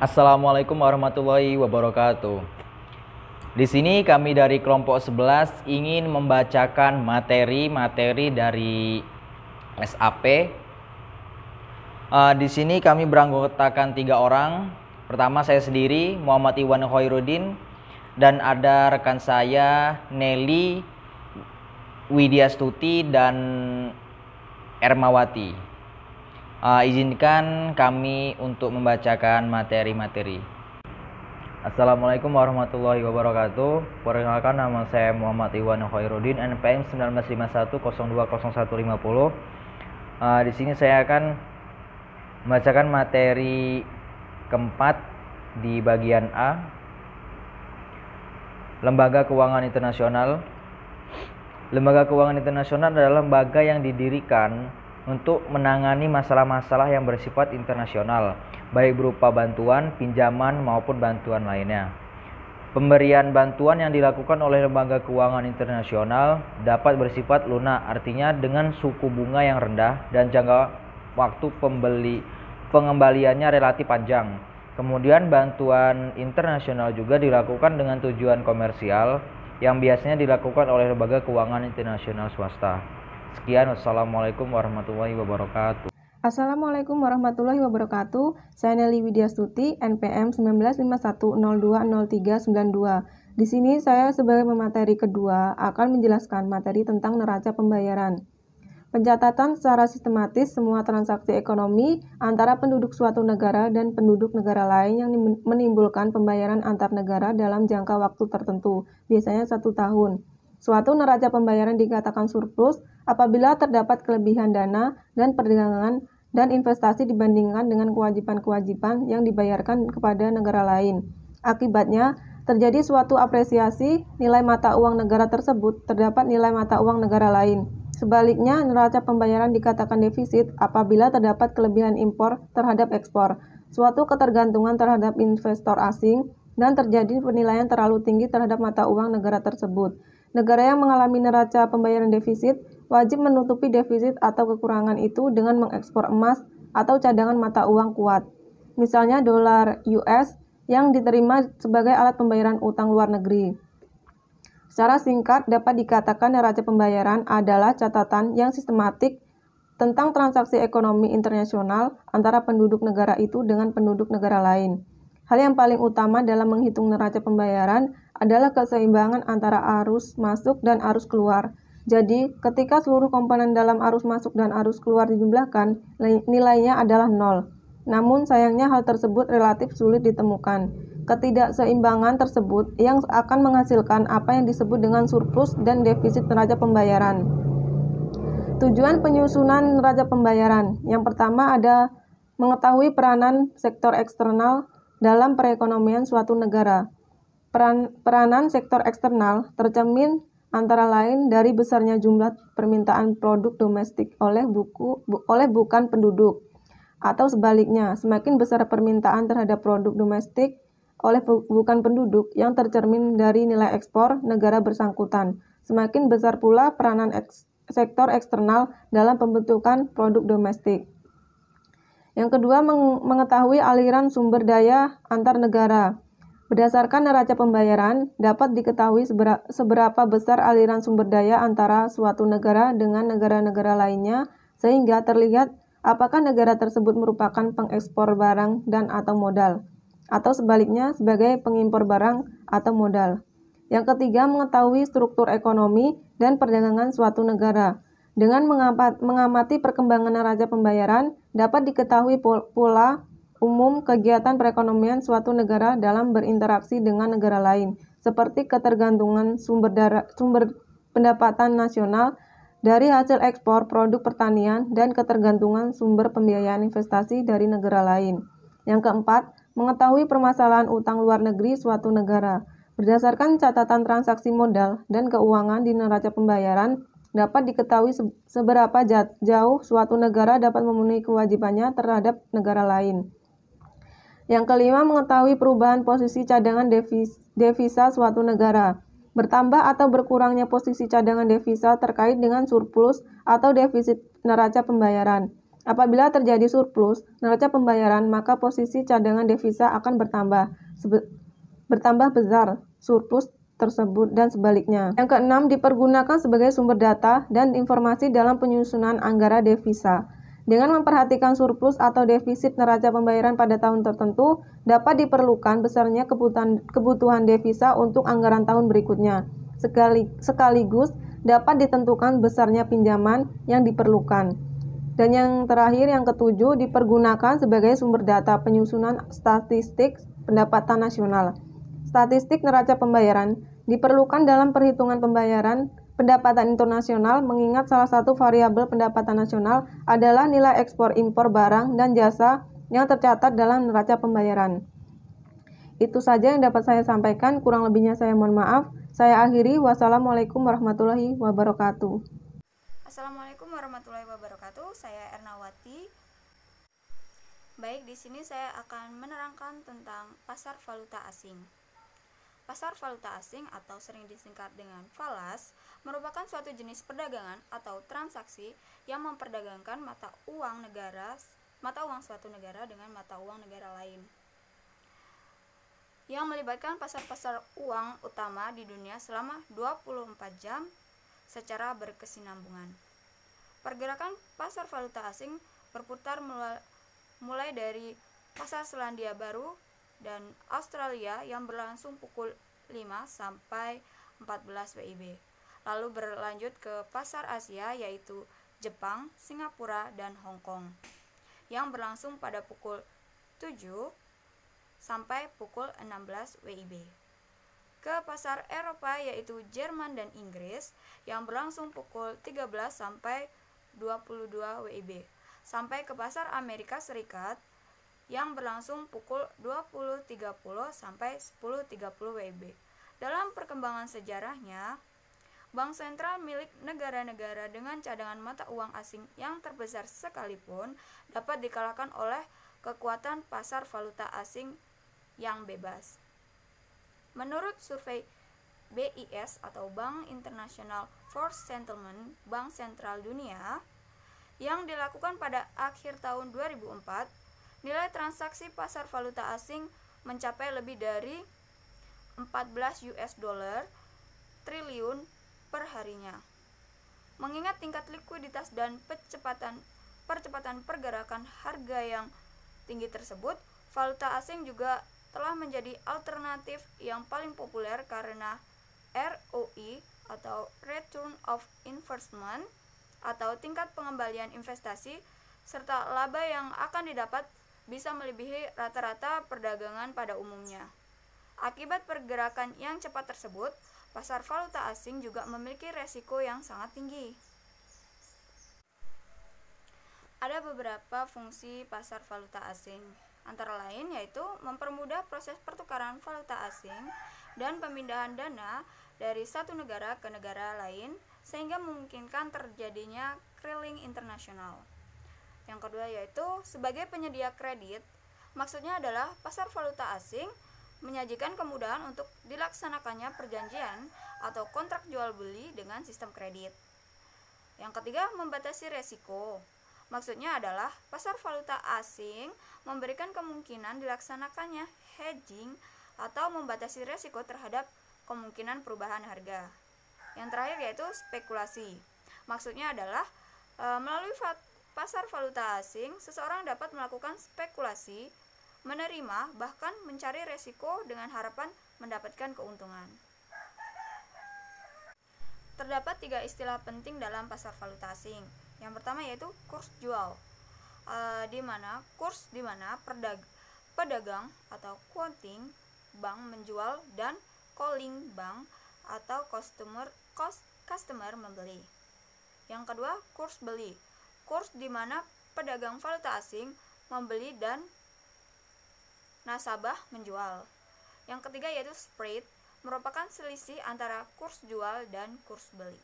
Assalamualaikum warahmatullahi wabarakatuh. Di sini kami dari kelompok 11 ingin membacakan materi-materi dari SAP. Di sini kami beranggotakan 3 orang. Pertama saya sendiri, Muhammad Iwan Khairuddin, dan ada rekan saya Nelly Widyastuti dan Ermawati. Izinkan kami untuk membacakan materi-materi. Assalamualaikum warahmatullahi wabarakatuh. Perkenalkan, nama saya Muhammad Iwan Khairuddin, NPM 1951020150. Di sini saya akan membacakan materi keempat di bagian A, Lembaga Keuangan Internasional. Lembaga Keuangan Internasional adalah lembaga yang didirikan untuk menangani masalah-masalah yang bersifat internasional, baik berupa bantuan, pinjaman, maupun bantuan lainnya. Pemberian bantuan yang dilakukan oleh lembaga keuangan internasional dapat bersifat lunak, artinya dengan suku bunga yang rendah dan jangka waktu pengembaliannya relatif panjang. Kemudian bantuan internasional juga dilakukan dengan tujuan komersial yang biasanya dilakukan oleh lembaga keuangan internasional swasta. Sekian, wassalamualaikum warahmatullahi wabarakatuh. Assalamualaikum warahmatullahi wabarakatuh. Saya Nelly Widyastuti, NPM 1951020392. Di sini saya sebagai pemateri kedua akan menjelaskan materi tentang neraca pembayaran. Pencatatan secara sistematis semua transaksi ekonomi antara penduduk suatu negara dan penduduk negara lain yang menimbulkan pembayaran antar negara dalam jangka waktu tertentu, biasanya 1 tahun. Suatu neraca pembayaran dikatakan surplus apabila terdapat kelebihan dana dan perdagangan dan investasi dibandingkan dengan kewajiban-kewajiban yang dibayarkan kepada negara lain. Akibatnya, terjadi suatu apresiasi nilai mata uang negara tersebut terdapat nilai mata uang negara lain. Sebaliknya, neraca pembayaran dikatakan defisit apabila terdapat kelebihan impor terhadap ekspor, suatu ketergantungan terhadap investor asing, dan terjadi penilaian terlalu tinggi terhadap mata uang negara tersebut. Negara yang mengalami neraca pembayaran defisit wajib menutupi defisit atau kekurangan itu dengan mengekspor emas atau cadangan mata uang kuat. Misalnya dolar US yang diterima sebagai alat pembayaran utang luar negeri. Secara singkat dapat dikatakan neraca pembayaran adalah catatan yang sistematik tentang transaksi ekonomi internasional antara penduduk negara itu dengan penduduk negara lain. Hal yang paling utama dalam menghitung neraca pembayaran adalah keseimbangan antara arus masuk dan arus keluar. Jadi, ketika seluruh komponen dalam arus masuk dan arus keluar dijumlahkan, nilainya adalah 0. Namun, sayangnya hal tersebut relatif sulit ditemukan. Ketidakseimbangan tersebut yang akan menghasilkan apa yang disebut dengan surplus dan defisit neraca pembayaran. Tujuan penyusunan neraca pembayaran. Yang pertama ada mengetahui peranan sektor eksternal dalam perekonomian suatu negara. Peranan sektor eksternal tercermin antara lain dari besarnya jumlah permintaan produk domestik oleh bukan penduduk, atau sebaliknya, semakin besar permintaan terhadap produk domestik oleh bukan penduduk yang tercermin dari nilai ekspor negara bersangkutan, semakin besar pula peranan sektor eksternal dalam pembentukan produk domestik. Yang kedua, mengetahui aliran sumber daya antar negara. Berdasarkan neraca pembayaran, dapat diketahui seberapa besar aliran sumber daya antara suatu negara dengan negara-negara lainnya, sehingga terlihat apakah negara tersebut merupakan pengekspor barang dan atau modal, atau sebaliknya sebagai pengimpor barang atau modal. Yang ketiga, mengetahui struktur ekonomi dan perdagangan suatu negara. Dengan mengamati perkembangan neraca pembayaran, dapat diketahui pola umum kegiatan perekonomian suatu negara dalam berinteraksi dengan negara lain, seperti ketergantungan sumber pendapatan nasional dari hasil ekspor produk pertanian dan ketergantungan sumber pembiayaan investasi dari negara lain. Yang keempat, mengetahui permasalahan utang luar negeri suatu negara. Berdasarkan catatan transaksi modal dan keuangan di neraca pembayaran, dapat diketahui seberapa jauh suatu negara dapat memenuhi kewajibannya terhadap negara lain. Yang kelima, mengetahui perubahan posisi cadangan devisa suatu negara. Bertambah atau berkurangnya posisi cadangan devisa terkait dengan surplus atau defisit neraca pembayaran. Apabila terjadi surplus neraca pembayaran, maka posisi cadangan devisa akan bertambah besar surplus tersebut dan sebaliknya. Yang keenam, dipergunakan sebagai sumber data dan informasi dalam penyusunan anggaran devisa. Dengan memperhatikan surplus atau defisit neraca pembayaran pada tahun tertentu, dapat diperlukan besarnya kebutuhan devisa untuk anggaran tahun berikutnya. Sekaligus dapat ditentukan besarnya pinjaman yang diperlukan. Dan yang terakhir, yang ketujuh, dipergunakan sebagai sumber data penyusunan statistik pendapatan nasional. Statistik neraca pembayaran diperlukan dalam perhitungan pendapatan internasional, mengingat salah satu variabel pendapatan nasional adalah nilai ekspor-impor barang dan jasa yang tercatat dalam neraca pembayaran. Itu saja yang dapat saya sampaikan, kurang lebihnya saya mohon maaf. Saya akhiri, wassalamualaikum warahmatullahi wabarakatuh. Assalamualaikum warahmatullahi wabarakatuh. Saya Ernawati. Baik, di sini saya akan menerangkan tentang pasar valuta asing. Pasar valuta asing atau sering disingkat dengan falas merupakan suatu jenis perdagangan atau transaksi yang memperdagangkan mata uang suatu negara dengan mata uang negara lain, yang melibatkan pasar-pasar uang utama di dunia selama 24 jam secara berkesinambungan. Pergerakan pasar valuta asing berputar mulai dari pasar Selandia Baru dan Australia yang berlangsung pukul 5 sampai 14 WIB. Lalu berlanjut ke pasar Asia yaitu Jepang, Singapura, dan Hong Kong yang berlangsung pada pukul 7 sampai pukul 16 WIB. Ke pasar Eropa yaitu Jerman dan Inggris yang berlangsung pukul 13 sampai 22 WIB, sampai ke pasar Amerika Serikat yang berlangsung pukul 20.30 sampai 10.30 WIB. Dalam perkembangan sejarahnya, bank sentral milik negara-negara dengan cadangan mata uang asing yang terbesar sekalipun dapat dikalahkan oleh kekuatan pasar valuta asing yang bebas. Menurut survei BIS atau Bank International for Settlement, Bank Sentral Dunia, yang dilakukan pada akhir tahun 2004, nilai transaksi pasar valuta asing mencapai lebih dari 14 US dollar triliun per harinya. Mengingat tingkat likuiditas dan percepatan pergerakan harga yang tinggi tersebut, valuta asing juga telah menjadi alternatif yang paling populer karena ROI atau Return of Investment atau tingkat pengembalian investasi serta laba yang akan didapat bisa melebihi rata-rata perdagangan pada umumnya. Akibat pergerakan yang cepat tersebut, pasar valuta asing juga memiliki resiko yang sangat tinggi. Ada beberapa fungsi pasar valuta asing, antara lain yaitu mempermudah proses pertukaran valuta asing dan pemindahan dana dari satu negara ke negara lain sehingga memungkinkan terjadinya clearing internasional. Yang kedua yaitu sebagai penyedia kredit, maksudnya adalah pasar valuta asing menyajikan kemudahan untuk dilaksanakannya perjanjian atau kontrak jual beli dengan sistem kredit. Yang ketiga, membatasi resiko. Maksudnya adalah pasar valuta asing memberikan kemungkinan dilaksanakannya hedging atau membatasi resiko terhadap kemungkinan perubahan harga. Yang terakhir yaitu spekulasi. Maksudnya adalah melalui pasar valuta asing, seseorang dapat melakukan spekulasi, menerima, bahkan mencari resiko dengan harapan mendapatkan keuntungan. Terdapat 3 istilah penting dalam pasar valuta asing. Yang pertama yaitu kurs jual, di mana pedagang atau quoting bank menjual dan calling bank atau customer membeli. Yang kedua, kurs beli, kurs di mana pedagang valuta asing membeli dan nasabah menjual. Yang ketiga yaitu spread, merupakan selisih antara kurs jual dan kurs beli.